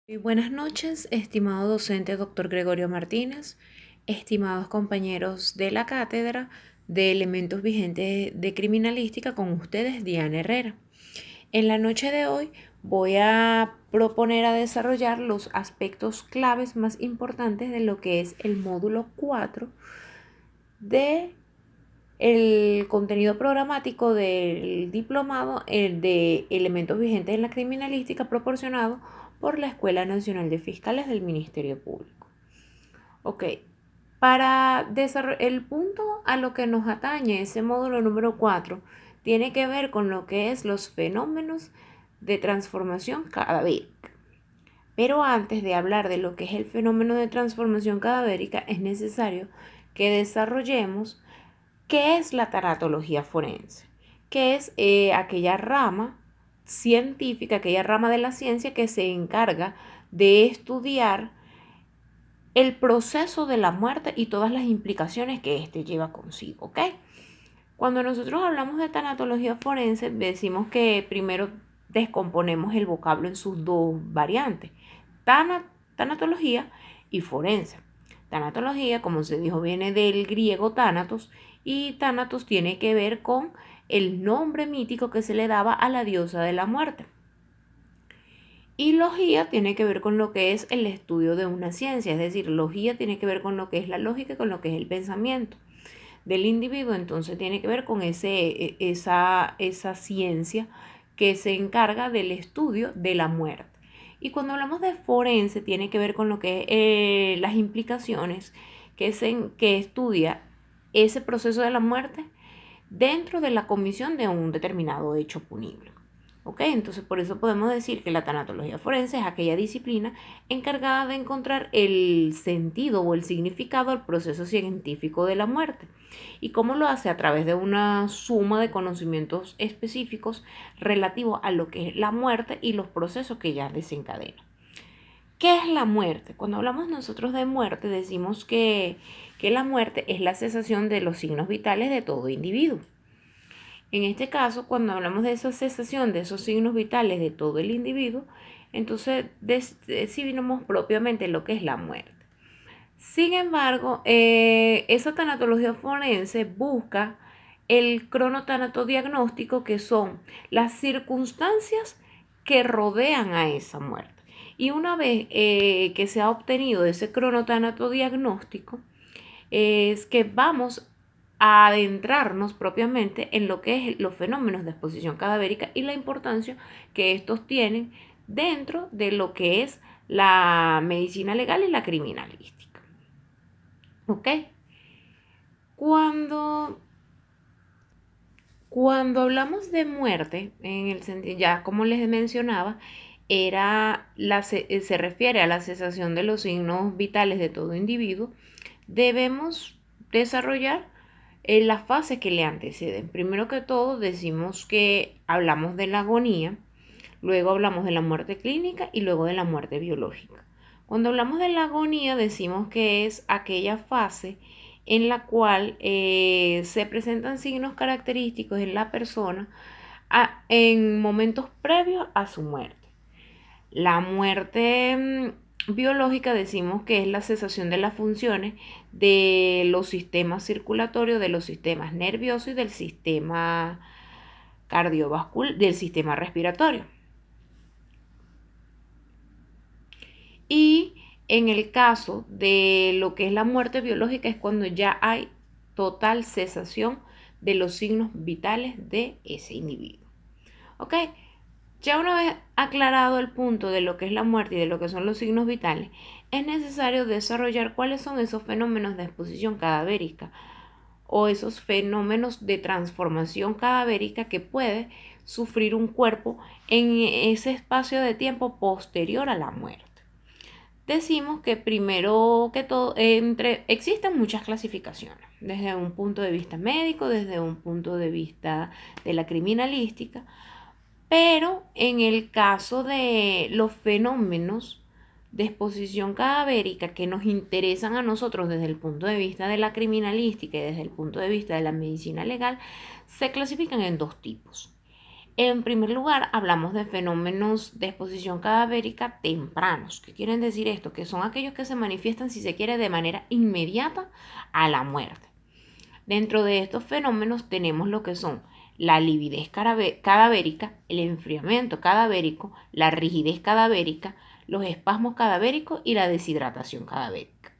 Muy buenas noches, estimado docente doctor Gregorio Martínez, estimados compañeros de la cátedra de Elementos Vigentes de Criminalística, con ustedes Diana Herrera. En la noche de hoy voy a proponer a desarrollar los aspectos claves más importantes de lo que es el módulo 4 de el contenido programático del diplomado de Elementos Vigentes en la Criminalística proporcionado por la Escuela Nacional de Fiscales del Ministerio Público. Ok, para desarrollar el punto a lo que nos atañe ese módulo número 4 tiene que ver con lo que es los fenómenos de transformación cadavérica. Pero antes de hablar de lo que es el fenómeno de transformación cadavérica, es necesario que desarrollemos qué es la tanatología forense, que es aquella rama científica, aquella rama de la ciencia que se encarga de estudiar el proceso de la muerte y todas las implicaciones que éste lleva consigo, ¿ok? Cuando nosotros hablamos de tanatología forense, decimos que primero descomponemos el vocablo en sus dos variantes, tanatología y forense. Tanatología, como se dijo, viene del griego thanatos, y thanatos tiene que ver con el nombre mítico que se le daba a la diosa de la muerte. Y logía tiene que ver con lo que es el estudio de una ciencia, es decir, logía tiene que ver con lo que es la lógica y con lo que es el pensamiento del individuo. Entonces tiene que ver con esa ciencia que se encarga del estudio de la muerte. Y cuando hablamos de forense tiene que ver con lo que es las implicaciones que estudia ese proceso de la muerte dentro de la comisión de un determinado hecho punible. ¿Ok? Entonces por eso podemos decir que la tanatología forense es aquella disciplina encargada de encontrar el sentido o el significado al proceso científico de la muerte. ¿Y cómo lo hace? A través de una suma de conocimientos específicos relativos a lo que es la muerte y los procesos que ella desencadena. ¿Qué es la muerte? Cuando hablamos nosotros de muerte decimos que la muerte es la cesación de los signos vitales de todo individuo. En este caso, cuando hablamos de esa cesación de esos signos vitales de todo el individuo, entonces decidimos propiamente lo que es la muerte. Sin embargo, esa tanatología forense busca el cronotanatodiagnóstico, que son las circunstancias que rodean a esa muerte. Y una vez que se ha obtenido ese cronotanatodiagnóstico, es que vamos a adentrarnos propiamente en lo que es los fenómenos de exposición cadavérica y la importancia que estos tienen dentro de lo que es la medicina legal y la criminalística. ¿Ok? Cuando hablamos de muerte, en el sentido, ya como les mencionaba, se refiere a la cesación de los signos vitales de todo individuo. Debemos desarrollar las fases que le anteceden. Primero que todo, decimos que hablamos de la agonía, luego hablamos de la muerte clínica y luego de la muerte biológica. Cuando hablamos de la agonía, decimos que es aquella fase en la cual se presentan signos característicos en la persona en momentos previos a su muerte. La muerte biológica decimos que es la cesación de las funciones de los sistemas circulatorios, de los sistemas nerviosos y del sistema cardiovascular, del sistema respiratorio. Y en el caso de lo que es la muerte biológica es cuando ya hay total cesación de los signos vitales de ese individuo. ¿Ok? Ya una vez aclarado el punto de lo que es la muerte y de lo que son los signos vitales, es necesario desarrollar cuáles son esos fenómenos de exposición cadavérica o esos fenómenos de transformación cadavérica que puede sufrir un cuerpo en ese espacio de tiempo posterior a la muerte. Decimos que primero que todo, existen muchas clasificaciones, desde un punto de vista médico, desde un punto de vista de la criminalística, pero en el caso de los fenómenos de exposición cadavérica que nos interesan a nosotros desde el punto de vista de la criminalística y desde el punto de vista de la medicina legal, se clasifican en dos tipos. En primer lugar, hablamos de fenómenos de exposición cadavérica tempranos. ¿Qué quieren decir esto? Que son aquellos que se manifiestan, si se quiere, de manera inmediata a la muerte. Dentro de estos fenómenos tenemos lo que son la lividez cadavérica, el enfriamiento cadavérico, la rigidez cadavérica, los espasmos cadavéricos y la deshidratación cadavérica.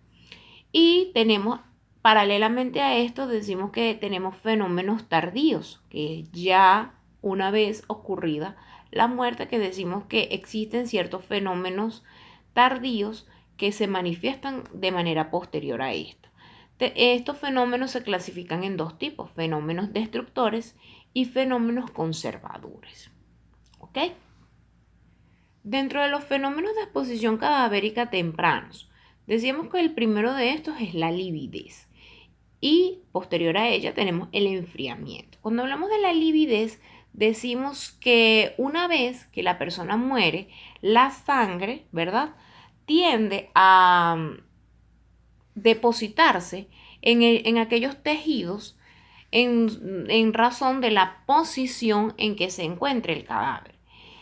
Y tenemos, paralelamente a esto, decimos que tenemos fenómenos tardíos, que ya una vez ocurrida la muerte, que decimos que existen ciertos fenómenos tardíos que se manifiestan de manera posterior a esto. Estos fenómenos se clasifican en dos tipos: fenómenos destructores y fenómenos conservadores. ¿Ok? Dentro de los fenómenos de exposición cadavérica tempranos, decíamos que el primero de estos es la lividez y posterior a ella tenemos el enfriamiento. Cuando hablamos de la lividez, decimos que una vez que la persona muere, la sangre, ¿verdad?, tiende a depositarse en aquellos tejidos en razón de la posición en que se encuentre el cadáver.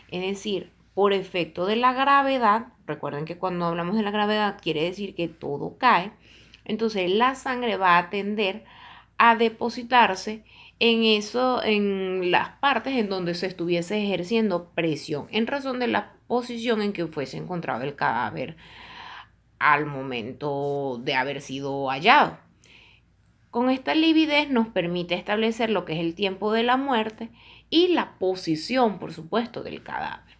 Es decir, por efecto de la gravedad, recuerden que cuando hablamos de la gravedad quiere decir que todo cae, entonces la sangre va a tender a depositarse en las partes en donde se estuviese ejerciendo presión, en razón de la posición en que fuese encontrado el cadáver al momento de haber sido hallado. Con esta lividez nos permite establecer lo que es el tiempo de la muerte y la posición, por supuesto, del cadáver.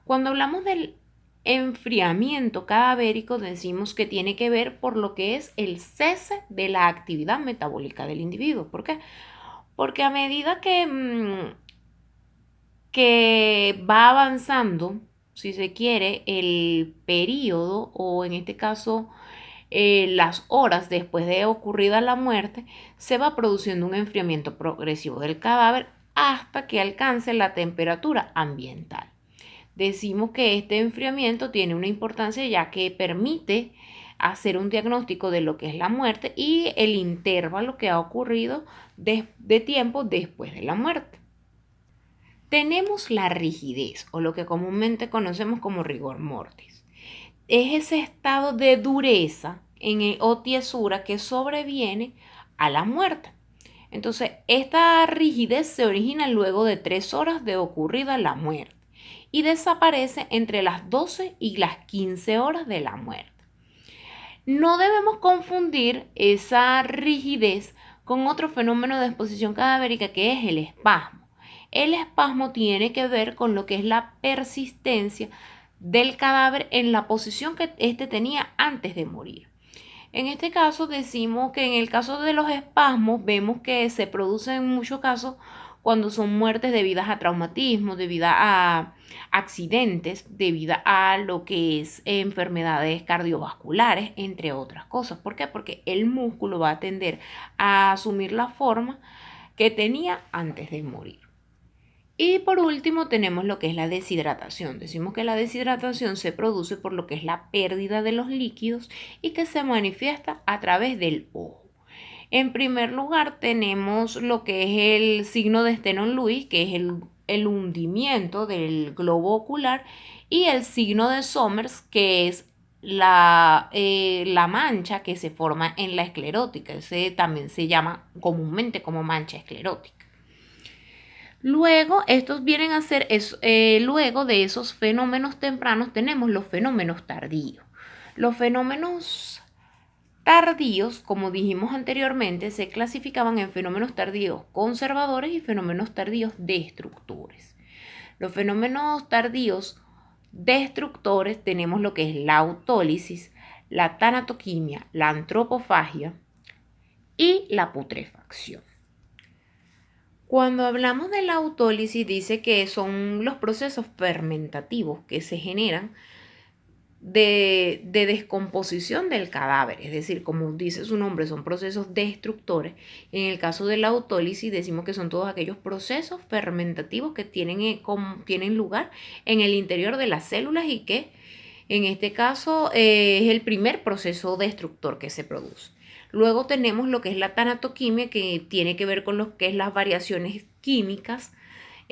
Cuando hablamos del enfriamiento cadavérico, decimos que tiene que ver por lo que es el cese de la actividad metabólica del individuo. ¿Por qué? Porque a medida que va avanzando, si se quiere, el periodo, o en este caso las horas después de ocurrida la muerte, se va produciendo un enfriamiento progresivo del cadáver hasta que alcance la temperatura ambiental. Decimos que este enfriamiento tiene una importancia ya que permite hacer un diagnóstico de lo que es la muerte y el intervalo que ha ocurrido de tiempo después de la muerte. Tenemos la rigidez, o lo que comúnmente conocemos como rigor mortis. Es ese estado de dureza o tiesura que sobreviene a la muerte. Entonces, esta rigidez se origina luego de 3 horas de ocurrida la muerte y desaparece entre las 12 y las 15 horas de la muerte. No debemos confundir esa rigidez con otro fenómeno de exposición cadavérica, que es el espasmo. El espasmo tiene que ver con lo que es la persistencia del cadáver en la posición que éste tenía antes de morir. En este caso decimos que en el caso de los espasmos vemos que se producen en muchos casos cuando son muertes debidas a traumatismos, debido a accidentes, debido a lo que es enfermedades cardiovasculares, entre otras cosas. ¿Por qué? Porque el músculo va a tender a asumir la forma que tenía antes de morir. Y por último tenemos lo que es la deshidratación. Decimos que la deshidratación se produce por lo que es la pérdida de los líquidos y que se manifiesta a través del ojo. En primer lugar tenemos lo que es el signo de Steno-Lewis, que es el hundimiento del globo ocular, y el signo de Somers, que es la mancha que se forma en la esclerótica. Ese también se llama comúnmente como mancha esclerótica. Luego, estos vienen a ser, luego de esos fenómenos tempranos tenemos los fenómenos tardíos. Los fenómenos tardíos, como dijimos anteriormente, se clasificaban en fenómenos tardíos conservadores y fenómenos tardíos destructores. Los fenómenos tardíos destructores tenemos lo que es la autólisis, la tanatoquimia, la antropofagia y la putrefacción. Cuando hablamos de la autólisis, dice que son los procesos fermentativos que se generan de descomposición del cadáver. Es decir, como dice su nombre, son procesos destructores. En el caso de la autólisis decimos que son todos aquellos procesos fermentativos que tienen lugar en el interior de las células y que en este caso es el primer proceso destructor que se produce. Luego tenemos lo que es la tanatoquimia, que tiene que ver con lo que es las variaciones químicas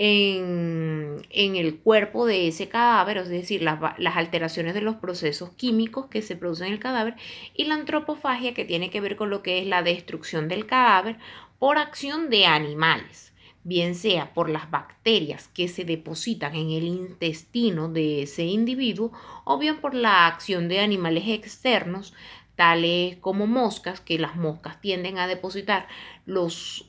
en el cuerpo de ese cadáver, es decir, las alteraciones de los procesos químicos que se producen en el cadáver, y la antropofagia, que tiene que ver con lo que es la destrucción del cadáver por acción de animales, bien sea por las bacterias que se depositan en el intestino de ese individuo o bien por la acción de animales externos, tales como moscas, que las moscas tienden a depositar los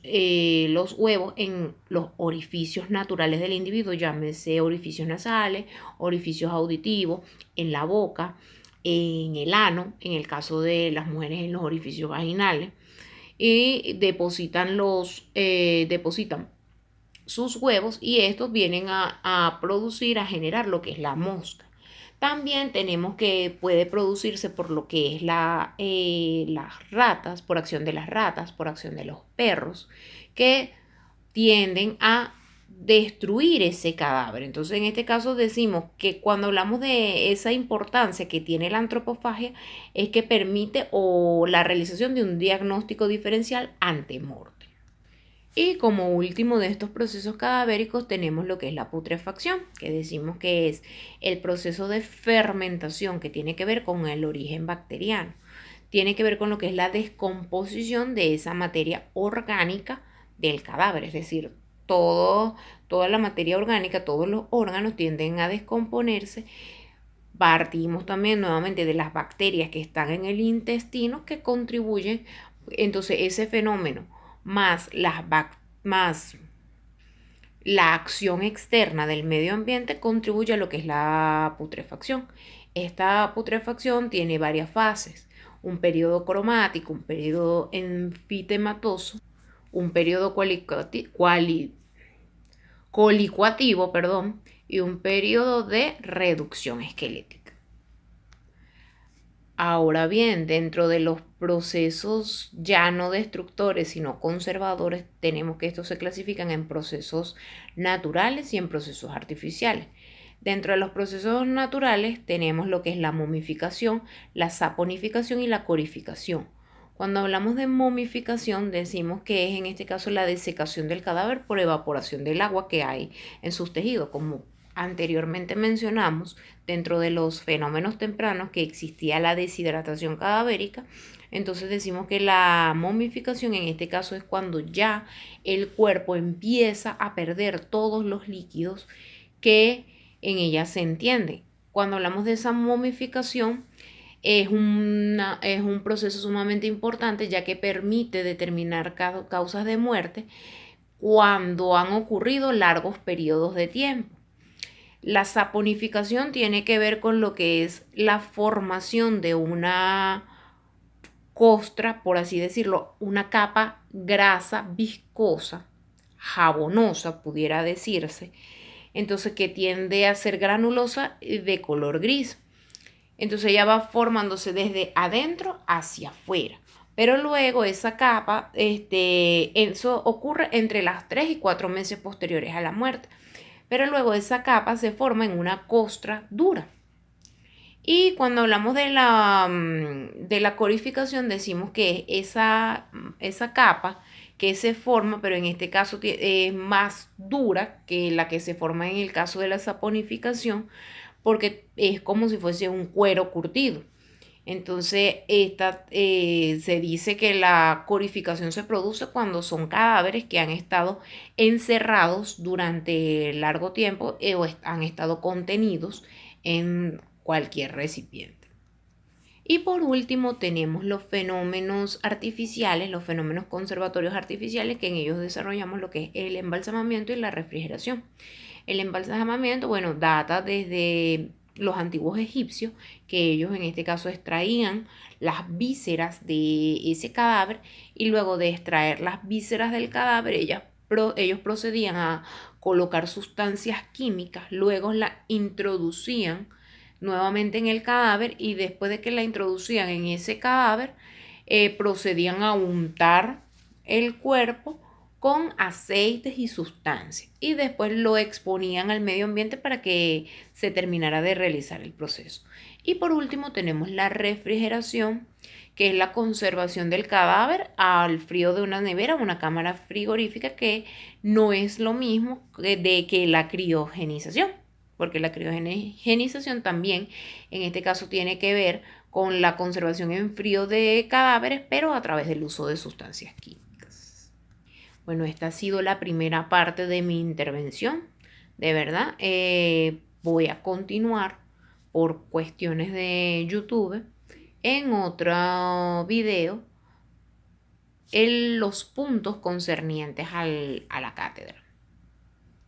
huevos en los orificios naturales del individuo, llámese orificios nasales, orificios auditivos, en la boca, en el ano, en el caso de las mujeres en los orificios vaginales, y depositan sus huevos y estos vienen a producir, a generar lo que es la mosca. También tenemos que puede producirse por lo que es las ratas, por acción de las ratas, por acción de los perros, que tienden a destruir ese cadáver. Entonces, en este caso decimos que cuando hablamos de esa importancia que tiene la antropofagia, es que permite o la realización de un diagnóstico diferencial ante muerte. Y como último de estos procesos cadavéricos tenemos lo que es la putrefacción, que decimos que es el proceso de fermentación que tiene que ver con el origen bacteriano. Tiene que ver con lo que es la descomposición de esa materia orgánica del cadáver, es decir, toda la materia orgánica, todos los órganos tienden a descomponerse. Partimos también nuevamente de las bacterias que están en el intestino que contribuyen, entonces ese fenómeno más más la acción externa del medio ambiente contribuye a lo que es la putrefacción. Esta putrefacción tiene varias fases: un periodo cromático, un periodo enfitematoso, un periodo colicuativo, y un periodo de reducción esquelética. Ahora bien, dentro de los procesos ya no destructores, sino conservadores, tenemos que estos se clasifican en procesos naturales y en procesos artificiales. Dentro de los procesos naturales tenemos lo que es la momificación, la saponificación y la corificación. Cuando hablamos de momificación decimos que es en este caso la desecación del cadáver por evaporación del agua que hay en sus tejidos. Como anteriormente mencionamos, dentro de los fenómenos tempranos que existía la deshidratación cadavérica, entonces decimos que la momificación en este caso es cuando ya el cuerpo empieza a perder todos los líquidos que en ella se entienden. Cuando hablamos de esa momificación, es un proceso sumamente importante, ya que permite determinar causas de muerte cuando han ocurrido largos periodos de tiempo. La saponificación tiene que ver con lo que es la formación de una costra, por así decirlo, una capa grasa viscosa, jabonosa, pudiera decirse, entonces que tiende a ser granulosa de color gris. Entonces ella va formándose desde adentro hacia afuera. Pero luego esa capa, eso ocurre entre las 3 y 4 meses posteriores a la muerte. Pero luego esa capa se forma en una costra dura. Y cuando hablamos de la corificación decimos que esa capa que se forma, pero en este caso es más dura que la que se forma en el caso de la saponificación, porque es como si fuese un cuero curtido. Entonces, se dice que la corificación se produce cuando son cadáveres que han estado encerrados durante largo tiempo o han estado contenidos en cualquier recipiente. Y por último tenemos los fenómenos artificiales, los fenómenos conservatorios artificiales, que en ellos desarrollamos lo que es el embalsamamiento y la refrigeración. El embalsamamiento, bueno, data desde los antiguos egipcios, que ellos en este caso extraían las vísceras de ese cadáver y luego de extraer las vísceras del cadáver, ellos procedían a colocar sustancias químicas, luego la introducían nuevamente en el cadáver y después de que la introducían en ese cadáver, procedían a untar el cuerpo con aceites y sustancias y después lo exponían al medio ambiente para que se terminara de realizar el proceso. Y por último tenemos la refrigeración, que es la conservación del cadáver al frío de una nevera, una cámara frigorífica, que no es lo mismo que la criogenización, porque la criogenización también en este caso tiene que ver con la conservación en frío de cadáveres, pero a través del uso de sustancias químicas. Bueno, esta ha sido la primera parte de mi intervención. De verdad, voy a continuar por cuestiones de YouTube en otro video en los puntos concernientes a la cátedra.